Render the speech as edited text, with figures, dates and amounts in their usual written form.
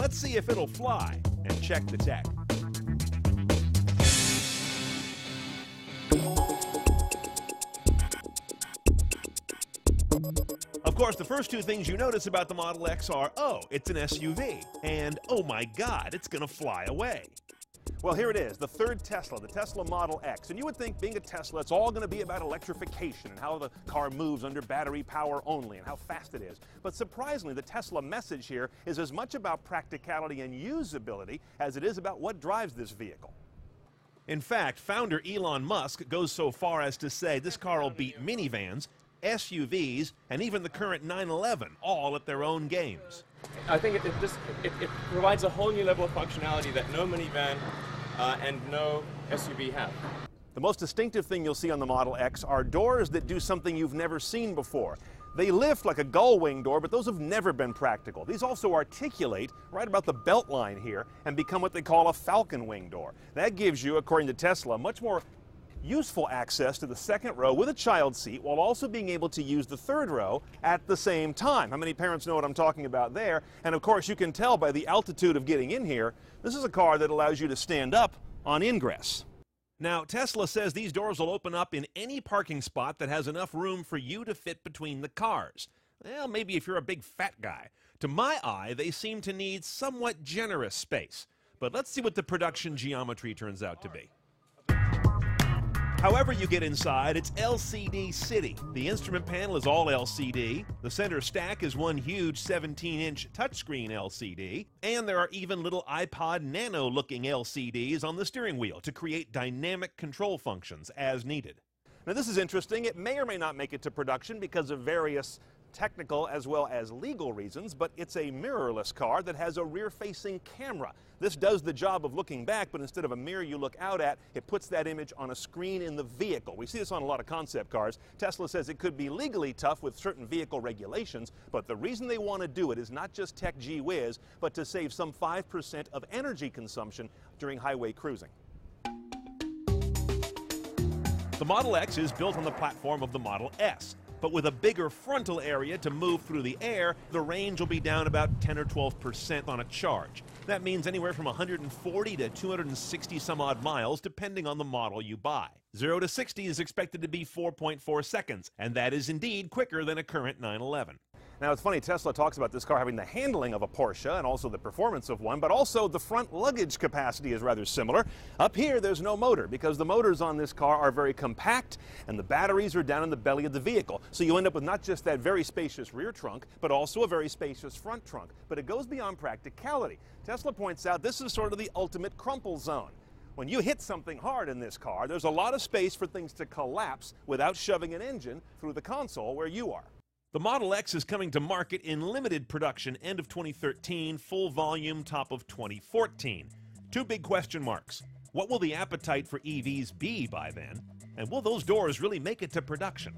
Let's see if it'll fly and check the tech. Of course, the first two things you notice about the Model X are, oh, it's an SUV, and oh my God, it's gonna fly away. Well, here it is, the third Tesla, the Tesla Model X. And you would think, being a Tesla, it's all going to be about electrification and how the car moves under battery power only and how fast it is. But surprisingly, the Tesla message here is as much about practicality and usability as it is about what drives this vehicle. In fact, founder Elon Musk goes so far as to say this car will beat minivans, SUVs, and even the current 911, all at their own games. I think it provides a whole new level of functionality that no minivan and no SUV have. The most distinctive thing you'll see on the Model X are doors that do something you've never seen before. They lift like a gull wing door, but those have never been practical. These also articulate right about the belt line here and become what they call a falcon wing door. That gives you, according to Tesla, much more useful access to the second row with a child seat while also being able to use the third row at the same time. How many parents know what I'm talking about there? And of course, you can tell by the altitude of getting in here, this is a car that allows you to stand up on ingress. Now, Tesla says these doors will open up in any parking spot that has enough room for you to fit between the cars. Well, maybe if you're a big fat guy. To my eye, they seem to need somewhat generous space. But let's see what the production geometry turns out to be. However you get inside, it's LCD City. The instrument panel is all LCD. The center stack is one huge 17-inch touchscreen LCD. And there are even little iPod Nano-looking LCDs on the steering wheel to create dynamic control functions as needed. Now this is interesting. It may or may not make it to production because of various technical as well as legal reasons, but it's a mirrorless car that has a rear-facing camera. This does the job of looking back, but instead of a mirror you look out at, it puts that image on a screen in the vehicle. We see this on a lot of concept cars. Tesla says it could be legally tough with certain vehicle regulations, but the reason they want to do it is not just tech gee whiz, but to save some 5% of energy consumption during highway cruising. The Model X is built on the platform of the Model S. But with a bigger frontal area to move through the air, the range will be down about 10 or 12% on a charge. That means anywhere from 140 to 260 some odd miles, depending on the model you buy. 0 to 60 is expected to be 4.4 seconds, and that is indeed quicker than a current 911. Now, it's funny, Tesla talks about this car having the handling of a Porsche and also the performance of one, but also the front luggage capacity is rather similar. Up here, there's no motor because the motors on this car are very compact and the batteries are down in the belly of the vehicle. So you end up with not just that very spacious rear trunk, but also a very spacious front trunk. But it goes beyond practicality. Tesla points out this is sort of the ultimate crumple zone. When you hit something hard in this car, there's a lot of space for things to collapse without shoving an engine through the console where you are. The Model X is coming to market in limited production end of 2013, full volume top of 2014. Two big question marks. What will the appetite for EVs be by then? And will those doors really make it to production?